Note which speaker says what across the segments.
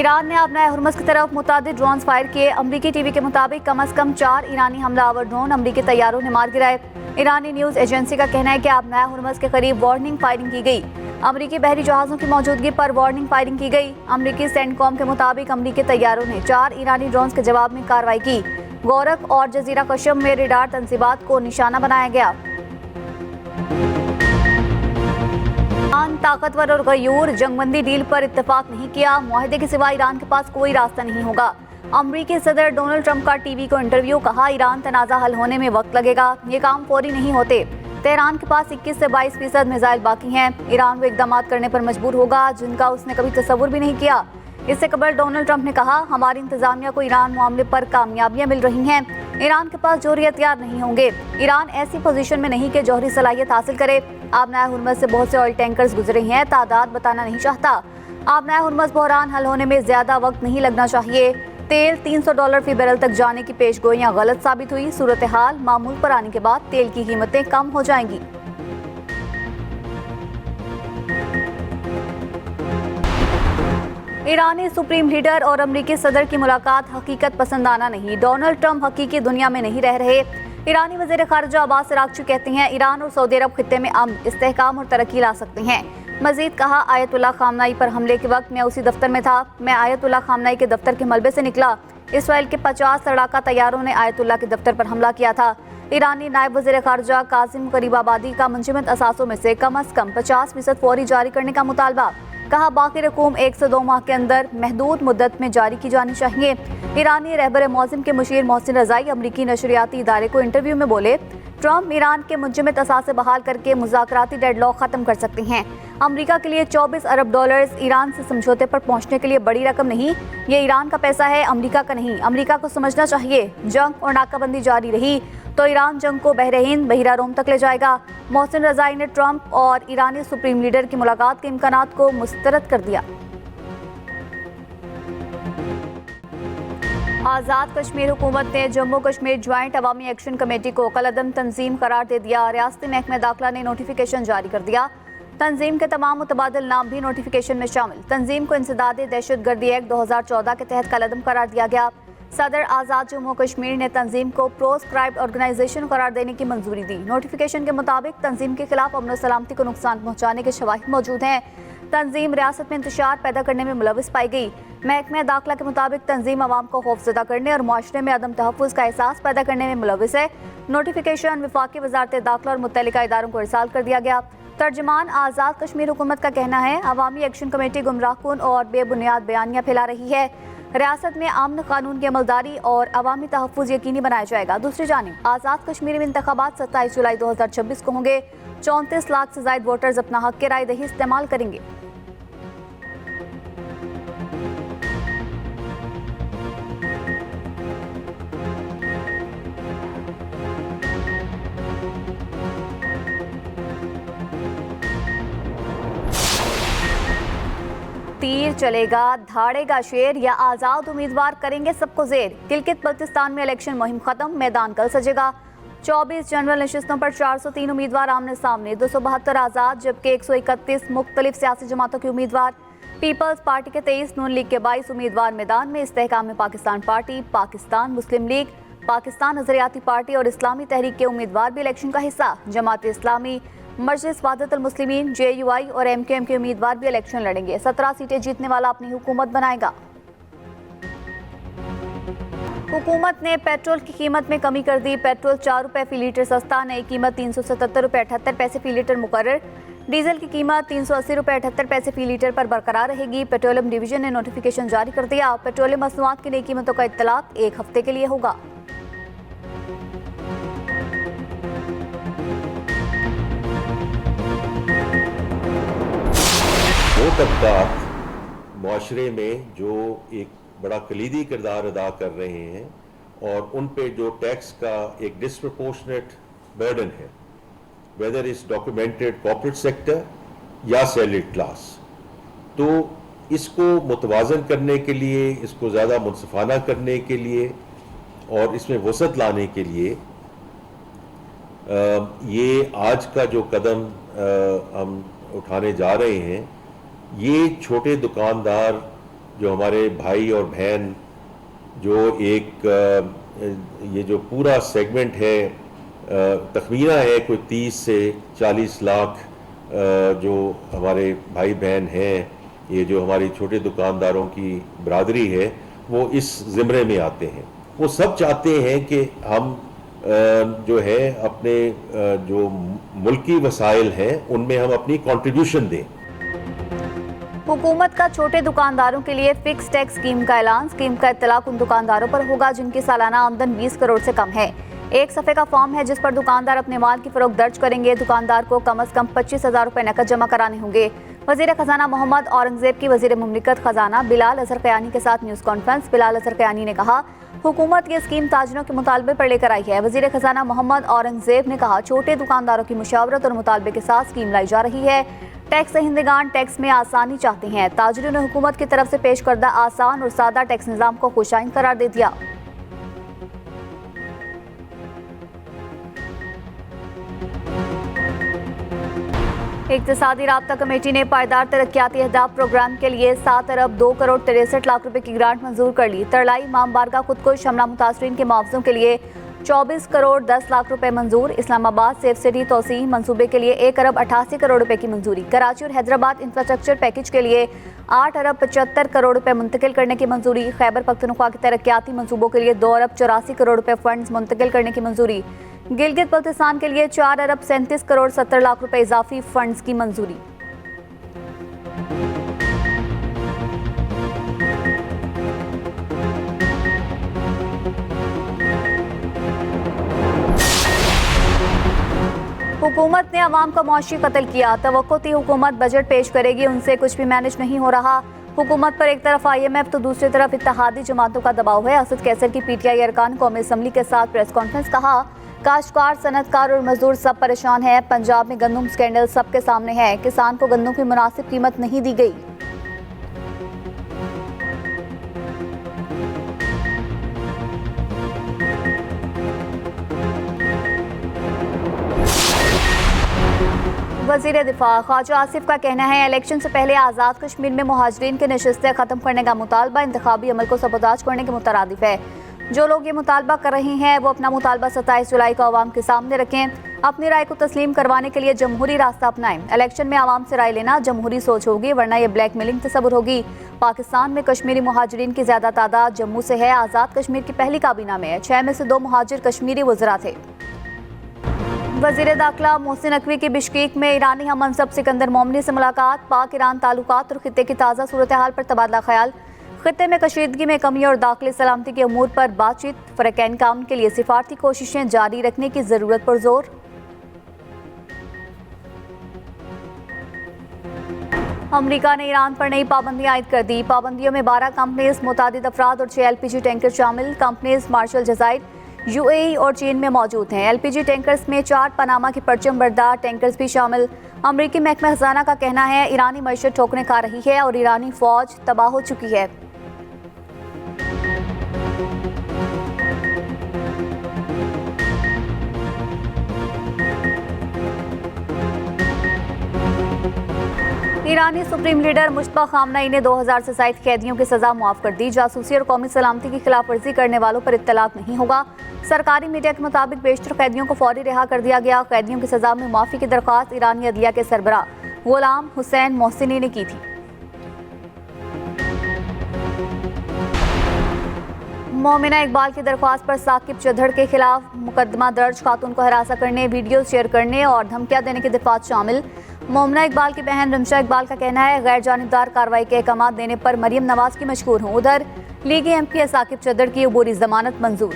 Speaker 1: Iran ने अपना Hormuz की तरफ मुतादिद ड्रोन फायर किए। अमरीकी टीवी के मुताबिक कम अज कम 4 ईरानी हमलावर ड्रोन अमरीकी तैयारों ने मार गिराए। ईरानी न्यूज़ एजेंसी का कहना है कि अपना हुर्मुज़ के करीब वार्निंग फायरिंग की गई। अमरीकी बहरी जहाज़ों की मौजूदगी पर वार्निंग फायरिंग की गई। अमरीकी सेंटकॉम के मुताबिक अमरीकी तैयारों ने 4 ईरानी ड्रोन के जवाब में कार्रवाई की। गोरख और जजीरा कशम में रेडार तंसीबात को निशाना बनाया गया। ईरान ताकतवर और गयूर जंगबंदी डील पर इत्तेफाक नहीं किया। मुआहदे के सिवा ईरान के पास कोई रास्ता नहीं होगा। अमरीकी सदर डोनाल्ड ट्रंप का टीवी को इंटरव्यू, कहा ईरान तनाज़ा हल होने में वक्त लगेगा, ये काम फौरी नहीं होते। तेहरान के पास 21 से 22% मिसाइल बाकी हैं। ईरान वो इकदाम करने पर मजबूर होगा जिनका उसने कभी तसव्वुर भी नहीं किया। इससे कबल डोनाल्ड ट्रंप ने कहा, हमारी इंतजामिया को ईरान मामले पर कामयाबियां मिल रही हैं। ईरान के पास जौहरी हथियार नहीं होंगे। ईरान ऐसी पोजीशन में नहीं कि जौहरी सलाहियत हासिल करे। आबनाए हुर्मुज़ से बहुत से ऑयल टैंकर्स गुजरे हैं, तादाद बताना नहीं चाहता। आबनाए हुर्मुज़ बहरान हल होने में ज्यादा वक्त नहीं लगना चाहिए। तेल $300 फी बैरल तक जाने की पेशगोइयां गलत साबित हुई। सूरत हाल मामूल पर आने के बाद तेल की कीमतें कम हो जाएंगी। ईरानी सुप्रीम लीडर और अमरीकी सदर की मुलाकात हकीकत पसंदाना नहीं। डोनाल्ड ट्रंप हकीकी दुनिया में नहीं रह रहे। ईरानी वज़ीर ख़ारिजा अब्बास अराग़ची कहते हैं, ईरान और सऊदी अरब खित्ते में अमन, इस्तेहकाम और तरक्की ला सकते हैं। मजीद कहा, आयतुल्लाह खामनाई पर हमले के वक्त मैं उसी दफ्तर में था। मैं आयतुल्लाह खामनाई के दफ्तर के मलबे से निकला। इसराइल के 50 लड़ाका तैयारों ने आयतुल्लाह के दफ्तर पर हमला किया था। ईरानी नायब वज़ीर ख़ारिजा कासिम गरीबाबादी का मुंजमद असासों में से कम अज़ कम 50% फौरी जारी करने का मुतालबा। कहा, बाकी रकूम 1 से 2 माह के अंदर महदूद मुद्दत में जारी की जानी चाहिए। ईरानी रहबर मौज़िम के मुशीर मोहसिन रज़ाई अमरीकी नशरियाती इदारे को इंटरव्यू में बोले, ट्रंप ईरान के मुंजमद असासे बहाल करके मुज़ाकराती डेडलॉक ख़त्म कर सकते हैं। अमरीका के लिए $24 अरब ईरान से समझौते पर पहुंचने के लिए बड़ी रकम नहीं। ये ईरान का पैसा है, अमरीका का नहीं। अमरीका को समझना चाहिए, जंग और नाकाबंदी जारी रही तो ईरान जंग को बहरीन बहिरा रोम तक ले जाएगा। मोहसिन रज़ाई ने ट्रंप और ईरानी सुप्रीम लीडर की मुलाकात के इम्कानात को मुस्तरद कर दिया। आज़ाद कश्मीर हुकूमत ने जम्मू कश्मीर ज्वाइंट अवामी एक्शन कमेटी को कलअदम तंजीम करार दे दिया। रियासती महकमे दाखिला ने नोटिफिकेशन जारी कर दिया। तंजीम के तमाम मुतबादिल नाम भी नोटिफिकेशन में शामिल। तंजीम को इंसदाद दहशतगर्दी एक्ट 2014 के तहत कलअदम करार दिया गया। सदर आज़ाद जम्मू कश्मीर ने तंजीम को प्रोस्क्राइब्ड ऑर्गेनाइजेशन करार देने की मंजूरी दी। नोटिफिकेशन के मुताबिक तंजीम के खिलाफ अमन सलामती को नुकसान पहुँचाने के शवाहिद मौजूद हैं। तंजीम रियासत में इंतशार पैदा करने में मुलविस पाई गई। महकमे दाखिला के मुताबिक तंजीम आवाम को खौफजदा करने और मुआशरे में अदम तहफ़्फ़ुज़ का एहसास पैदा करने में मुलविस है। नोटिफिकेशन वफाकी वजारत दाखिला और मुत्तलिका इदारों को इरसाल कर दिया गया। तर्जमान आज़ाद कश्मीर हुकूमत का कहना है, अवामी एक्शन कमेटी गुमराहकुन और बेबुनियाद बयानियाँ फैला रही है। रियासत में अमन कानून की अमलदारी और अवामी तहफ़्फ़ुज़ यकीनी बनाया जाएगा। दूसरी जानिब आज़ाद कश्मीर में इंतखाबात 27 जुलाई 2026 को होंगे। 34 लाख से ज़ायद वोटर्स अपना हक के राय दही इस्तेमाल करेंगे। तीर चलेगा धाड़ेगा शेर या आज़ाद उम्मीदवार करेंगे सबको जेर। गिलगित बल्तिस्तान में इलेक्शन मुहिम खत्म, मैदान कल सजेगा। 24 जनरल नशिस्तों पर 403 उम्मीदवार आमने सामने, 272 आज़ाद जबकि 131 मुख्तलिफ सियासी जमातों के उम्मीदवार। पीपल्स पार्टी के 23, नून लीग के 22 उम्मीदवार मैदान में। इस्तेहकाम पाकिस्तान पार्टी, पाकिस्तान मुस्लिम लीग, पाकिस्तान नजरियाती पार्टी और इस्लामी तहरीक के उम्मीदवार भी इलेक्शन का हिस्सा। जमात इस्लामी, मजलिस वहदतुल मुस्लिमीन, JUI और MQM के उम्मीदवार भी इलेक्शन लड़ेंगे। 17 सीटें जीतने वाला अपनी हुकूमत बनाएगा। हुकूमत ने पेट्रोल की कीमत में कमी कर दी। पेट्रोल 4 रुपये फी लीटर सस्ता, नई कीमत 377 रुपये 78 पैसे फी लीटर मुकर्रर। डीजल की कीमत 380 रुपये 78 पैसे फी लीटर पर बरकरार रहेगी। पेट्रोलियम डिवीजन ने नोटिफिकेशन जारी कर दिया। पेट्रोलियम मसनूआत की नई कीमतों का इत्तलाक 1 हफ्ते के लिए होगा।
Speaker 2: वो तबकात मुआशरे में जो एक बड़ा कलीदी किरदार अदा कर रहे हैं और उन पे जो टैक्स का एक डिस्प्रपोर्शनेट बर्डन है, whether is documented corporate sector या सैलरीड क्लास, तो इसको मुतवाज़न करने के लिए, इसको ज़्यादा मुनसिफाना करने के लिए और इसमें वसअत लाने के लिए ये आज का जो कदम हम उठाने जा रहे हैं, ये छोटे दुकानदार जो हमारे भाई और बहन जो एक ये जो पूरा सेगमेंट है, तखमीना है कोई 30 से 40 लाख जो हमारे भाई बहन हैं, ये जो हमारी छोटे दुकानदारों की बरादरी है, वो इस ज़िम्रे में आते हैं। वो सब चाहते हैं कि हम जो है अपने जो मुल्की वसाइल हैं उनमें हम अपनी कंट्रीब्यूशन दें।
Speaker 1: हुकूमत का छोटे दुकानदारों के लिए फिक्स टैक्स स्कीम का ऐलान। स्कीम का इत्तलाक उन दुकानदारों पर होगा जिनकी सालाना आमदन 20 करोड़ से कम है। एक सफ़े का फॉर्म है जिस पर दुकानदार अपने माल की फरोख्त दर्ज करेंगे। दुकानदार को कम अज़ कम 25,000 रुपये नकद जमा कराने होंगे। वज़ीर ख़जाना मोहम्मद औरंगज़ेब की वज़ीर मुमलिकत ख़जाना बिलाल अज़हर क़यानी के साथ न्यूज़ कॉन्फ्रेंस। बिलाल अज़हर क़यानी ने कहा, हुकूमत ये स्कीम ताजरों के मुतालबे पर लेकर आई है। वज़ीर ख़जाना मोहम्मद औरंगज़ेब ने कहा, छोटे दुकानदारों की मुशावरत और मुतालबे के साथ स्कीम लाई जा रही है। टैक्स दहिंदगान टैक्स में आसानी चाहते हैं। ताजरों ने हुकूमत की तरफ से पेश करदा आसान और सादा टैक्स निज़ाम को खुशाइन करार दे दिया। इक़्तिसादी राब्ता कमेटी ने पायदार तरक्याती अहदाफ प्रोग्राम के लिए 7 अरब 2 करोड़ 63 लाख रुपए की ग्रांट मंजूर कर ली। तरलाई इमाम बारगाह खुदकुश हमला मुतासरीन के मुआवजों के लिए 24 करोड़ 10 लाख रुपए मंजूर। इस्लामाबाद सेफ सिटी तोसी मंसूबे के लिए 1 अरब 88 करोड़ रुपए की मंजूरी। कराची और हैदराबाद इंफ्रास्ट्रक्चर पैकेज के लिए 8 अरब 75 करोड़ रुपए मुंतकिल करने की मंजूरी। खैबर पख्तूनख्वा के तरक्याती मंसूबों के लिए 2 अरब 84 करोड़ रुपए फंड्स मुंतकिल करने की मंजूरी। गिलगित बल्तिस्तान के लिए 4 अरब 37 करोड़ 70 लाख रुपए इजाफी फंड्स की मंजूरी। हुकूमत ने अवाम का मुआशी कत्ल किया। तवक्को थी हुकूमत बजट पेश करेगी, उनसे कुछ भी मैनेज नहीं हो रहा। हुकूमत पर एक तरफ IMF तो दूसरी तरफ इत्तेहादी जमातों का दबाव है। असद कैसर की PTI अरकान कौमी असम्बली के साथ प्रेस कॉन्फ्रेंस। कहा, काश्तकार, सनतकार और मजदूर सब परेशान हैं। पंजाब में गंदम स्कैंडल सबके सामने है। किसान को गंदम की मुनासिब कीमत नहीं दी गई। वज़ीर दिफा ख्वाजा आसिफ का कहना है, इलेक्शन से पहले आज़ाद कश्मीर में मुहाजिरीन के नशिस्तें ख़त्म करने का मुतालबा इंतखाबी अमल को सबोताज करने के मुतरादिफ है। जो लोग ये मुतालबा कर रहे हैं वो अपना मुतालबा 27 जुलाई को आवाम के सामने रखें। अपनी राय को तस्लीम करवाने के लिए जमहूरी रास्ता अपनाएं। इलेक्शन में आवाम से राय लेना जमहूरी सोच होगी, वरना यह ब्लैकमेलिंग तस्वुर होगी। पाकिस्तान में कश्मीरी मुहाजिरीन की ज़्यादा तादाद जम्मू से है। आज़ाद कश्मीर की पहली काबीना में 6 में से 2 मुहाजिर कश्मीरी वज़रा थे। वज़ीर दाखिला मोहसिन नकवी की बिश्केक में ईरानी हम मनसब सिकंदर मोमनी से मुलाकात। पाक ईरान ताल्लुकात और खित्ते की ताज़ा सूरत हाल पर तबादला ख्याल। खित्ते में कशीदगी में कमी और दाखिली सलामती के अमूर पर बातचीत। फ़रक़ैन काउन के लिए सिफारती कोशिशें जारी रखने की ज़रूरत पर जोर। अमरीका ने ईरान पर नई पाबंदियां आयद कर दी। पाबंदियों में 12 कंपनीज, मुतादिद अफराद और 6 LPG टैंकर शामिल। कंपनीज मार्शल जज़ायर, UAE और चीन में मौजूद हैं। LPG टैंकर्स में 4 पनामा की परचम बरदार टैंकर्स भी शामिल। अमरीकी महकमा खजाना का कहना है, ईरानी मईशत ठोकरें खा रही है और ईरानी फौज तबाह हो चुकी है। ईरानी सुप्रीम लीडर मुश्तबा खामनई ने 2000 से ज़ायद कैदियों की सजा मुआफ कर दी। जासूसी और कौमी सलामती की खिलाफ वर्जी करने वालों पर इत्तलाक नहीं होगा। सरकारी मीडिया के मुताबिक बेशतर कैदियों को फौरी रिहा कर दिया गया। कैदियों की सजा में माफ़ी की दरख्वास्त ईरानी अदलिया के सरबराह गुलाम हुसैन मोहसिनी ने की थी। मोमिना इकबाल की दरख्वास्त पर साकिब चौधरी के खिलाफ मुकदमा दर्ज। खातून को हरासा करने, वीडियो शेयर करने और धमकियां देने की दफात शामिल। मोमिना इकबाल की बहन रमशा इकबाल का कहना है, गैर जानिबदार कार्रवाई के अहकाम देने पर मरियम नवाज की मशकूर हूँ। उधर लीगी MP साकिब चौधरी की अबूरी जमानत मंजूर।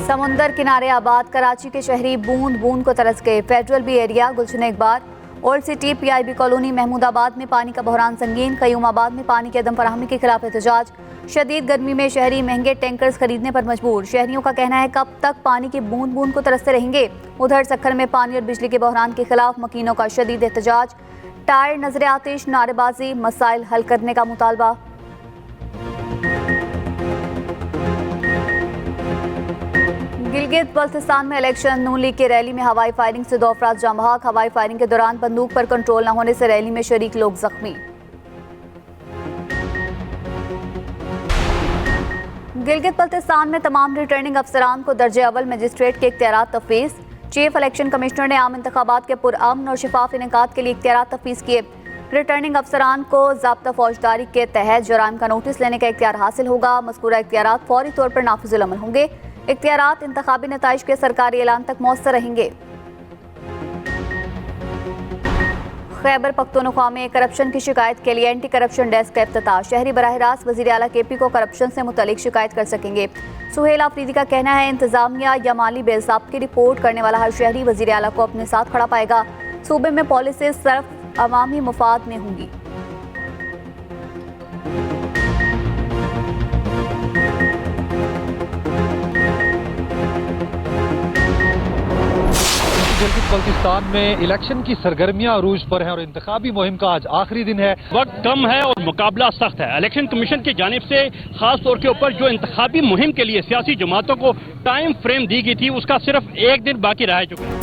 Speaker 1: समुंदर किनारे आबाद कराची के शहरी बूंद बूंद को तरस गए। Federal B area, Gulshan Iqbal, old city, PIB colony, Mahmoodabad में पानी का बहरान संगीन। कयूमाबाद में पानी की अदम फराहमी के खिलाफ एहतजाज। शदीद गर्मी में शहरी महंगे टैंकर्स खरीदने पर मजबूर। शहरियों का कहना है, कब तक पानी की बूंद बूंद को तरसते रहेंगे। उधर सक्खर में पानी और बिजली के बहरान के खिलाफ मकीनों का शदीद एहतजाज। टायर, नजर आतिश, नारेबाजी, मसाइल हल करने का मुतालबा। गिलगित बल्तिस्तान में इलेक्शन नून लीग की रैली में हवाई फायरिंग से 2 अफराद जाँ बहक। हवाई फायरिंग के दौरान बंदूक पर कंट्रोल न होने से रैली में शरीक लोग जख्मी। गिलगित बल्तिस्तान में तमाम रिटर्निंग अफसरान को दर्जे अव्वल मजिस्ट्रेट के इख्तियारात तफवीज़। चीफ इलेक्शन कमिश्नर ने आम इंतखाबात के पुरअमन और शफाफ इनेकाद के लिए इख्तियारात तफवीज़ किए। रिटर्निंग अफसरान को ज़ाब्ता फौजदारी के तहत जुराइम का नोटिस लेने का इख्तियार हासिल होगा। मज़कूरा इख्तियारात फौरी तौर पर नाफिजुल अमल होंगे। इख्तियारात इंतखाबी नताइज के सरकारी ऐलान तक मौसर रहेंगे। खैबर पख्तूनख्वा में करप्शन की शिकायत के लिए एंटी करप्शन डेस्क का इफ्तिताह। शहरी बराह रास्त वज़ीर आला केपी को करप्शन से मुतल्लिक शिकायत कर सकेंगे। सुहेल आफरीदी का कहना है इंतजामिया या माली बेज़ाब्त की रिपोर्ट करने वाला हर शहरी वज़ीर आला को अपने साथ खड़ा पाएगा। सूबे में पॉलिसीज सिर्फ अवामी मुफाद में होंगी।
Speaker 3: गिलगित बल्तिस्तान में इलेक्शन की सरगर्मियां अरूज पर हैं और इंतखाबी मुहिम का आज आखिरी दिन है।
Speaker 4: वक्त कम है और मुकाबला सख्त है। इलेक्शन कमीशन की जानिब से खास तौर के ऊपर जो इंतखाबी मुहिम के लिए सियासी जमातों को टाइम फ्रेम दी गई थी उसका सिर्फ एक दिन बाकी रह चुका है।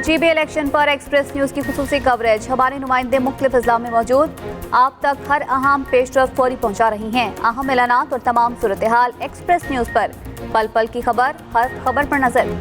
Speaker 1: GB इलेक्शन पर एक्सप्रेस न्यूज की खुसूसी कवरेज। हमारे नुमाइंदे मुख्तलिफ अज़ला में मौजूद, आप तक हर अहम पेशरफ फौरी पहुँचा रही हैं। अहम ऐलानात और तमाम सूरत हाल एक्सप्रेस न्यूज पर। पल पल की खबर, हर खबर पर नजर।